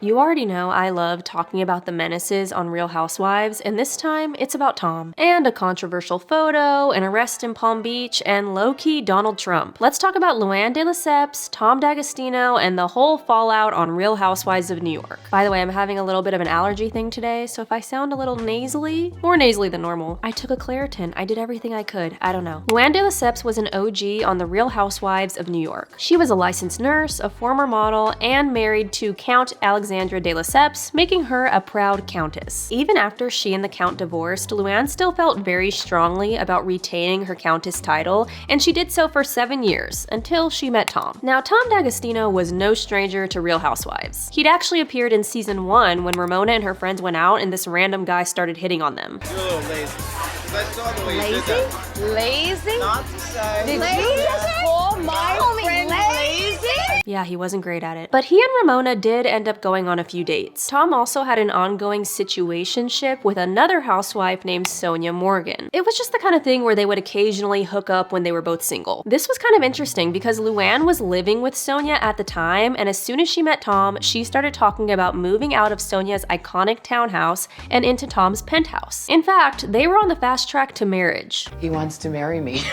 You already know I love talking about the menaces on Real Housewives, and this time it's about Tom. And a controversial photo, an arrest in Palm Beach, and low-key Donald Trump. Let's talk about Luann de Lesseps, Tom D'Agostino, and the whole fallout on Real Housewives of New York. By the way, I'm having a little bit of an allergy thing today, so if I sound a little nasally, more nasally than normal, I took a Claritin. I did everything I could. I don't know. Luann de Lesseps was an OG on the Real Housewives of New York. She was a licensed nurse, a former model, and married to Count Alexandra de Lesseps, making her a proud countess. Even after she and the Count divorced, Luann still felt very strongly about retaining her countess title, and she did so for 7 years, until she met Tom. Now, Tom D'Agostino was no stranger to Real Housewives. He'd actually appeared in season 1 when Ramona and her friends went out and this random guy started hitting on them. You're a little lazy. I saw the way you did that. Lazy? Not to say. Did you just call my friend lazy? Yeah, he wasn't great at it. But he and Ramona did end up going on a few dates. Tom also had an ongoing situationship with another housewife named Sonja Morgan. It was just the kind of thing where they would occasionally hook up when they were both single. This was kind of interesting because Luann was living with Sonja at the time, and as soon as she met Tom, she started talking about moving out of Sonja's iconic townhouse and into Tom's penthouse. In fact, they were on the fast track to marriage. He wants to marry me.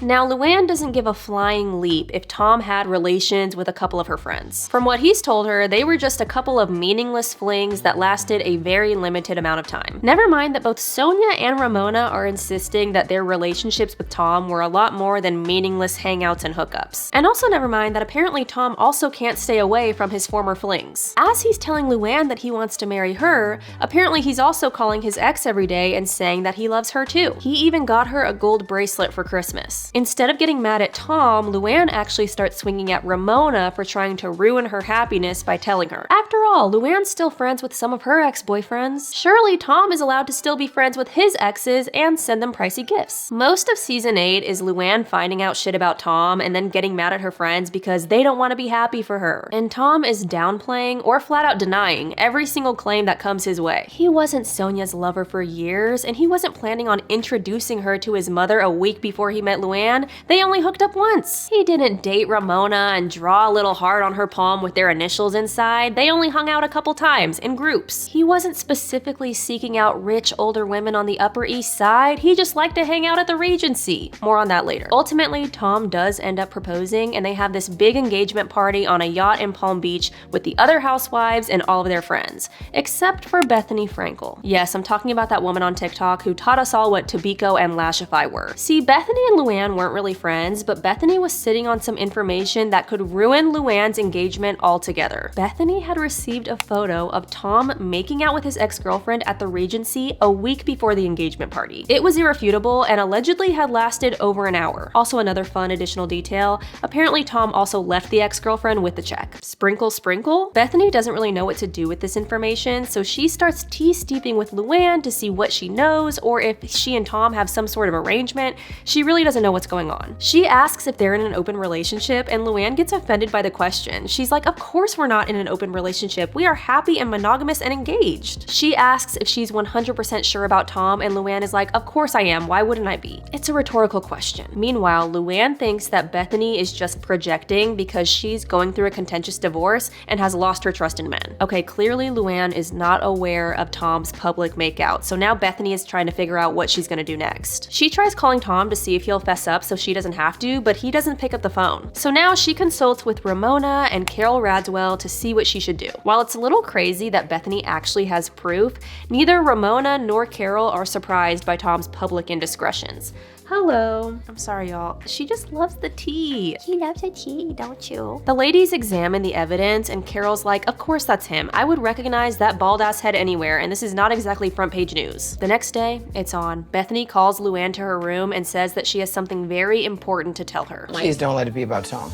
Now, Luann doesn't give a flying leap if Tom had relations with a couple of her friends. From what he's told her, they were just a couple of meaningless flings that lasted a very limited amount of time. Never mind that both Sonja and Ramona are insisting that their relationships with Tom were a lot more than meaningless hangouts and hookups. And also never mind that apparently Tom also can't stay away from his former flings. As he's telling Luann that he wants to marry her, apparently he's also calling his ex every day and saying that he loves her too. He even got her a gold bracelet for Christmas. Instead of getting mad at Tom, Luann actually starts swinging at Ramona for trying to ruin her happiness by telling her. After all, Luann's still friends with some of her ex-boyfriends. Surely Tom is allowed to still be friends with his exes and send them pricey gifts. Most of season 8 is Luann finding out shit about Tom and then getting mad at her friends because they don't want to be happy for her. And Tom is downplaying or flat out denying every single claim that comes his way. He wasn't Sonja's lover for years, and he wasn't planning on introducing her to his mother a week before he met Luann. They only hooked up once. He didn't date Ramona and draw a little heart on her palm with their initials inside. They only hung out a couple times in groups. He wasn't specifically seeking out rich older women on the Upper East Side. He just liked to hang out at the Regency. More on that later. Ultimately, Tom does end up proposing, and they have this big engagement party on a yacht in Palm Beach with the other housewives and all of their friends, except for Bethenny Frankel. Yes, I'm talking about that woman on TikTok who taught us all what Tobiko and Lashify were. See, Bethenny and Luann weren't really friends, but Bethenny was sitting on some information that could ruin Luann's engagement altogether. Bethenny had received a photo of Tom making out with his ex-girlfriend at the Regency a week before the engagement party. It was irrefutable and allegedly had lasted over an hour. Also, another fun additional detail, apparently Tom also left the ex-girlfriend with the check. Sprinkle, sprinkle? Bethenny doesn't really know what to do with this information, so she starts tea-steeping with Luann to see what she knows or if she and Tom have some sort of arrangement. She really doesn't know what's going on. She asks if they're in an open relationship, and Luann gets offended by the question. She's like, of course we're not in an open relationship. We are happy and monogamous and engaged. She asks if she's 100% sure about Tom, and Luann is like, of course I am. Why wouldn't I be? It's a rhetorical question. Meanwhile, Luann thinks that Bethenny is just projecting because she's going through a contentious divorce and has lost her trust in men. Okay, clearly Luann is not aware of Tom's public makeout, so now Bethenny is trying to figure out what she's gonna do next. She tries calling Tom to see if he'll fess up so she doesn't have to, but he doesn't pick up the phone. So now she consults with Ramona and Carol Radswell to see what she should do. While it's a little crazy that Bethenny actually has proof, neither Ramona nor Carol are surprised by Tom's public indiscretions. Hello. I'm sorry, y'all. She just loves the tea. You love the tea, don't you? The ladies examine the evidence, and Carol's like, of course that's him. I would recognize that bald-ass head anywhere, and this is not exactly front-page news. The next day, it's on. Bethenny calls Luann to her room and says that she has something very important to tell her. Please don't let it be about Tom.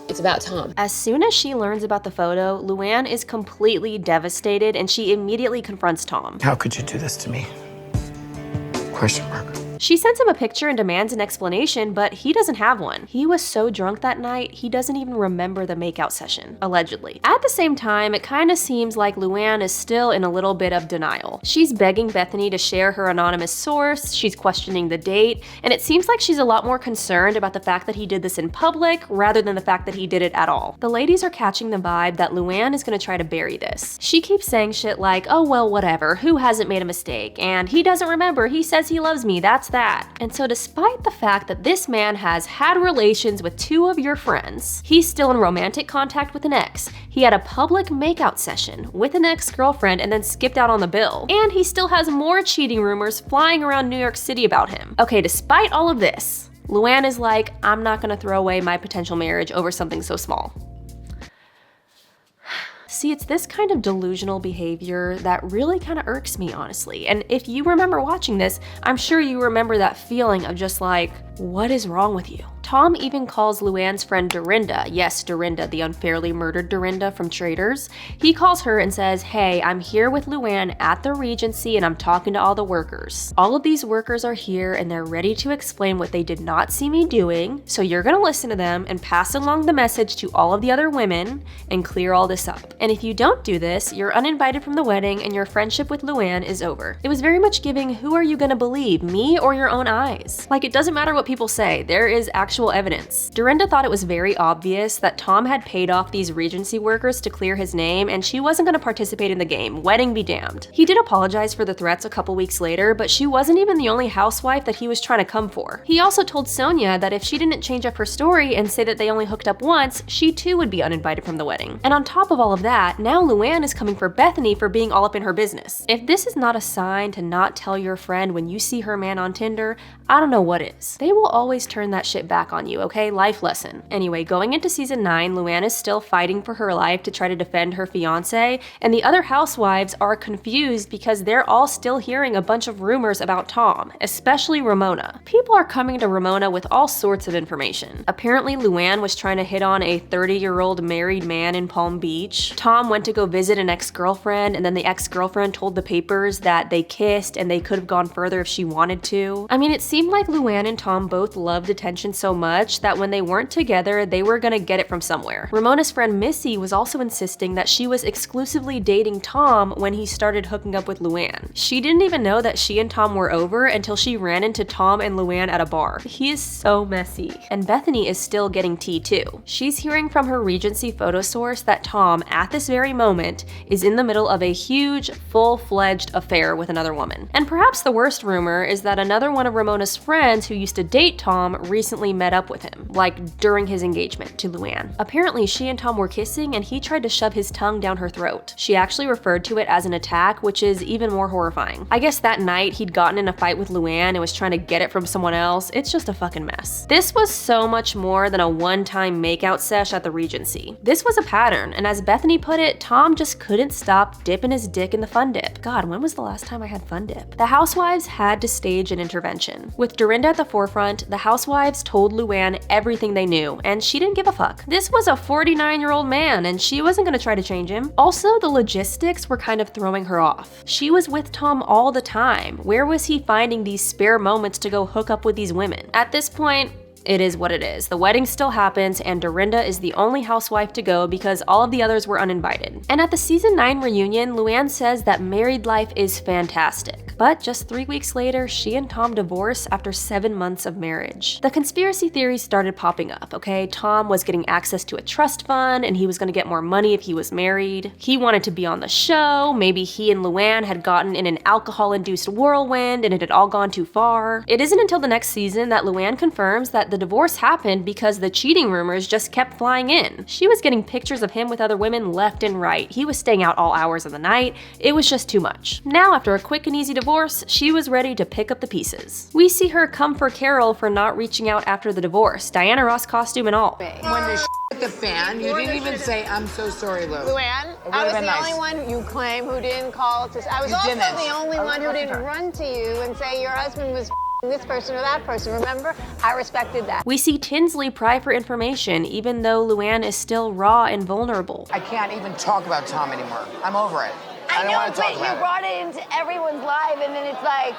It's about Tom. As soon as she learns about the photo, Luann is completely devastated, and she immediately confronts Tom. How could you do this to me? Question mark. She sends him a picture and demands an explanation, but he doesn't have one. He was so drunk that night, he doesn't even remember the makeout session, allegedly. At the same time, it kind of seems like Luann is still in a little bit of denial. She's begging Bethenny to share her anonymous source, she's questioning the date, and it seems like she's a lot more concerned about the fact that he did this in public rather than the fact that he did it at all. The ladies are catching the vibe that Luann is gonna try to bury this. She keeps saying shit like, oh well, whatever, who hasn't made a mistake, and he doesn't remember, he says he loves me, that's that. And so despite the fact that this man has had relations with 2 of your friends, he's still in romantic contact with an ex, he had a public makeout session with an ex-girlfriend and then skipped out on the bill, and he still has more cheating rumors flying around New York City about him. Okay, despite all of this, Luann is like, I'm not gonna throw away my potential marriage over something so small. See, it's this kind of delusional behavior that really kind of irks me, honestly. And if you remember watching this, I'm sure you remember that feeling of just like, what is wrong with you? Tom even calls Luann's friend Dorinda, yes, Dorinda, the unfairly murdered Dorinda from Traitors. He calls her and says, hey, I'm here with Luann at the Regency and I'm talking to all the workers. All of these workers are here and they're ready to explain what they did not see me doing, so you're gonna listen to them and pass along the message to all of the other women and clear all this up. And if you don't do this, you're uninvited from the wedding and your friendship with Luann is over. It was very much giving, who are you gonna believe, me or your own eyes? Like, it doesn't matter what people say, there is actual evidence. Dorinda thought it was very obvious that Tom had paid off these Regency workers to clear his name and she wasn't going to participate in the game, wedding be damned. He did apologize for the threats a couple weeks later, but she wasn't even the only housewife that he was trying to come for. He also told Sonia that if she didn't change up her story and say that they only hooked up once, she too would be uninvited from the wedding. And on top of all of that, now Luann is coming for Bethenny for being all up in her business. If this is not a sign to not tell your friend when you see her man on Tinder, I don't know what is. They will always turn that shit back on you, okay? Life lesson. Anyway, going into season 9, Luann is still fighting for her life to try to defend her fiance, and the other housewives are confused because they're all still hearing a bunch of rumors about Tom, especially Ramona. People are coming to Ramona with all sorts of information. Apparently, Luann was trying to hit on a 30-year-old married man in Palm Beach. Tom went to go visit an ex-girlfriend, and then the ex-girlfriend told the papers that they kissed and they could have gone further if she wanted to. I mean, it seemed like Luann and Tom both loved attention so much that when they weren't together, they were gonna get it from somewhere. Ramona's friend Missy was also insisting that she was exclusively dating Tom when he started hooking up with Luann. She didn't even know that she and Tom were over until she ran into Tom and Luann at a bar. He is so messy. And Bethenny is still getting tea too. She's hearing from her Regency photo source that Tom, at this very moment, is in the middle of a huge, full-fledged affair with another woman. And perhaps the worst rumor is that another one of Ramona's friends who used to date Tom recently met up with him, like during his engagement to Luann. Apparently, she and Tom were kissing and he tried to shove his tongue down her throat. She actually referred to it as an attack, which is even more horrifying. I guess that night he'd gotten in a fight with Luann and was trying to get it from someone else. It's just a fucking mess. This was so much more than a one-time makeout sesh at the Regency. This was a pattern, and as Bethenny put it, Tom just couldn't stop dipping his dick in the fun dip. God, when was the last time I had fun dip? The housewives had to stage an intervention. With Dorinda at the forefront, the housewives told Luann everything they knew, and she didn't give a fuck. This was a 49-year-old man, and she wasn't gonna try to change him. Also, the logistics were kind of throwing her off. She was with Tom all the time. Where was he finding these spare moments to go hook up with these women? At this point, it is what it is. The wedding still happens, and Dorinda is the only housewife to go because all of the others were uninvited. And at the season 9 reunion, Luann says that married life is fantastic. But just 3 weeks later, she and Tom divorce after 7 months of marriage. The conspiracy theories started popping up, okay? Tom was getting access to a trust fund, and he was gonna get more money if he was married. He wanted to be on the show. Maybe he and Luann had gotten in an alcohol-induced whirlwind, and it had all gone too far. It isn't until the next season that Luann confirms that the divorce happened because the cheating rumors just kept flying in. She was getting pictures of him with other women left and right. He was staying out all hours of the night. It was just too much. Now, after a quick and easy divorce, she was ready to pick up the pieces. We see her come for Carol for not reaching out after the divorce, Diana Ross costume and all. When the hit the fan, you didn't even say, I'm so sorry, Lou. Luann, I was the only one you claim who didn't call to. I was also the only one who didn't run to you and say your husband was this person or that person, remember? I respected that. We see Tinsley pry for information, even though Luann is still raw and vulnerable. I can't even talk about Tom anymore. I'm over it. I don't want to talk about it. You brought it into everyone's life, and then it's like,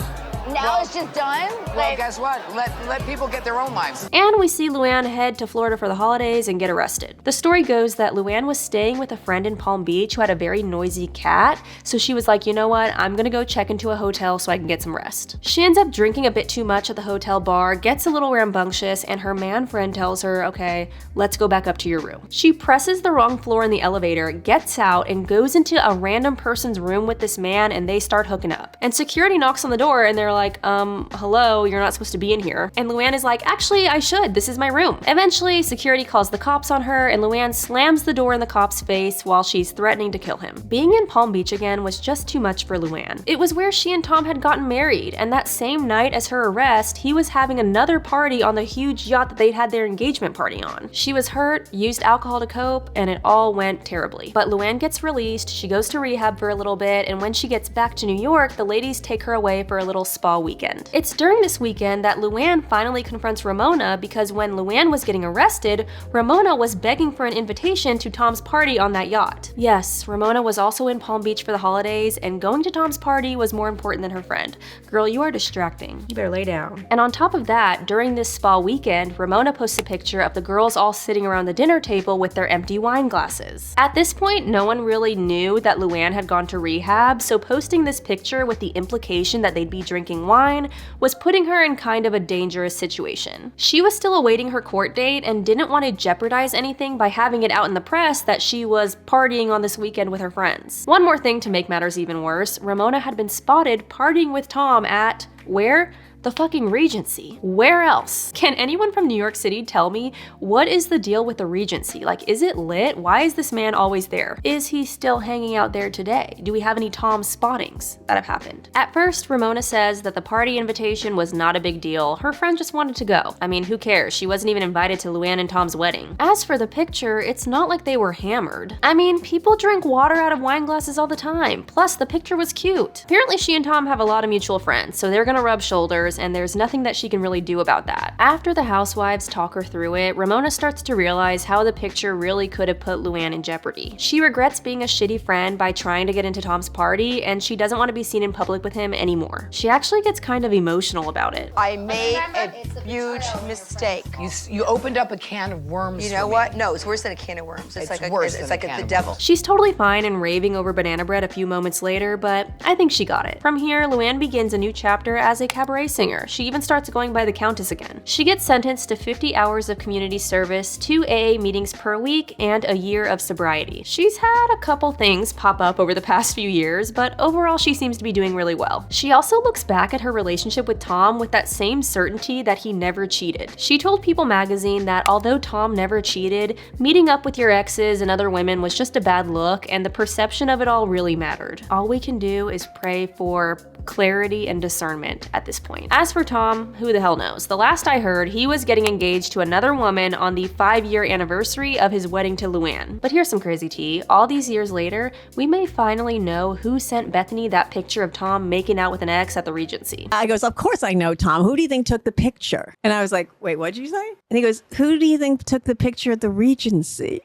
Now it's just done? Well, guess what? Let people get their own lives. And we see Luann head to Florida for the holidays and get arrested. The story goes that Luann was staying with a friend in Palm Beach who had a very noisy cat, so she was like, you know what, I'm gonna go check into a hotel so I can get some rest. She ends up drinking a bit too much at the hotel bar, gets a little rambunctious, and her man friend tells her, okay, let's go back up to your room. She presses the wrong floor in the elevator, gets out, and goes into a random person's room with this man, and they start hooking up. And security knocks on the door and they're like, hello, you're not supposed to be in here. And Luann is like, actually, I should. This is my room. Eventually, security calls the cops on her, and Luann slams the door in the cop's face while she's threatening to kill him. Being in Palm Beach again was just too much for Luann. It was where she and Tom had gotten married, and that same night as her arrest, he was having another party on the huge yacht that they'd had their engagement party on. She was hurt, used alcohol to cope, and it all went terribly. But Luann gets released, she goes to rehab for a little bit, and when she gets back to New York, the ladies take her away for a little spa weekend. It's during this weekend that Luann finally confronts Ramona, because when Luann was getting arrested, Ramona was begging for an invitation to Tom's party on that yacht. Yes, Ramona was also in Palm Beach for the holidays, and going to Tom's party was more important than her friend. Girl, you are distracting. You better lay down. And on top of that, during this spa weekend, Ramona posts a picture of the girls all sitting around the dinner table with their empty wine glasses. At this point, no one really knew that Luann had gone to rehab, so posting this picture with the implication that they'd be drinking wine was putting her in kind of a dangerous situation. She was still awaiting her court date and didn't want to jeopardize anything by having it out in the press that she was partying on this weekend with her friends. One more thing to make matters even worse, Ramona had been spotted partying with Tom at, where? The fucking Regency. Where else? Can anyone from New York City tell me what is the deal with the Regency? Like, is it lit? Why is this man always there? Is he still hanging out there today? Do we have any Tom spottings that have happened? At first, Ramona says that the party invitation was not a big deal. Her friend just wanted to go. I mean, who cares? She wasn't even invited to Luann and Tom's wedding. As for the picture, it's not like they were hammered. I mean, people drink water out of wine glasses all the time. Plus, the picture was cute. Apparently, she and Tom have a lot of mutual friends, so they're gonna rub shoulders, and there's nothing that she can really do about that. After the housewives talk her through it, Ramona starts to realize how the picture really could have put Luann in jeopardy. She regrets being a shitty friend by trying to get into Tom's party, and she doesn't want to be seen in public with him anymore. She actually gets kind of emotional about it. I made a huge mistake. You opened up a can of worms. You know what? No, it's worse than a can of worms. It's like worse it's than like a can the of devil. She's totally fine and raving over banana bread a few moments later, but I think she got it. From here, Luann begins a new chapter as a cabaret singer. She even starts going by the Countess again. She gets sentenced to 50 hours of community service, 2 AA meetings per week, and a year of sobriety. She's had a couple things pop up over the past few years, but overall she seems to be doing really well. She also looks back at her relationship with Tom with that same certainty that he never cheated. She told People magazine that although Tom never cheated, meeting up with your exes and other women was just a bad look, and the perception of it all really mattered. All we can do is pray for clarity and discernment at this point. As for Tom, who the hell knows? The last I heard, he was getting engaged to another woman on the 5-year anniversary of his wedding to Luann. But here's some crazy tea. All these years later, we may finally know who sent Bethenny that picture of Tom making out with an ex at the Regency. I goes, of course I know Tom. Who do you think took the picture? And I was like, wait, what'd you say? And he goes, who do you think took the picture at the Regency?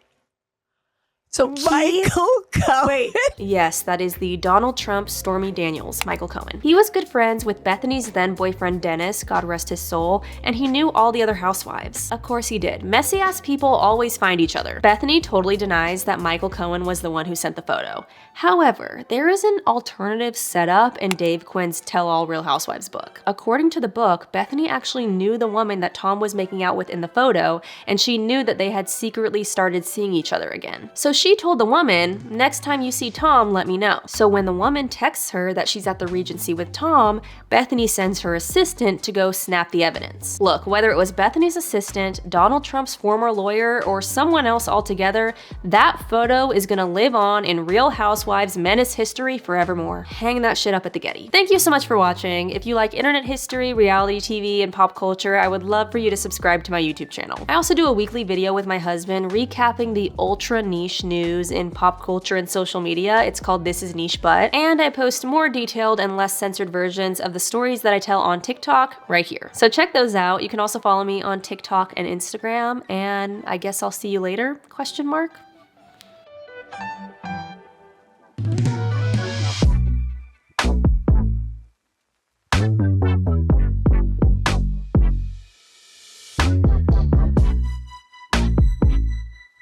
So Michael Cohen. Wait. Yes, that is the Donald Trump Stormy Daniels, Michael Cohen. He was good friends with Bethenny's then boyfriend Dennis, God rest his soul, and he knew all the other housewives. Of course he did. Messy ass people always find each other. Bethenny totally denies that Michael Cohen was the one who sent the photo. However, there is an alternative setup in Dave Quinn's Tell All Real Housewives book. According to the book, Bethenny actually knew the woman that Tom was making out with in the photo, and she knew that they had secretly started seeing each other again. So she told the woman, next time you see Tom, let me know. So when the woman texts her that she's at the Regency with Tom, Bethenny sends her assistant to go snap the evidence. Look, whether it was Bethenny's assistant, Donald Trump's former lawyer, or someone else altogether, that photo is gonna live on in Real Housewives menace history forevermore. Hang that shit up at the Getty. Thank you so much for watching. If you like internet history, reality TV, and pop culture, I would love for you to subscribe to my YouTube channel. I also do a weekly video with my husband recapping the ultra niche news in pop culture and social media. It's called This Is Niche Butt, and I post more detailed and less censored versions of the stories that I tell on TikTok right here. So check those out. You can also follow me on TikTok and Instagram, and I guess I'll see you later? ?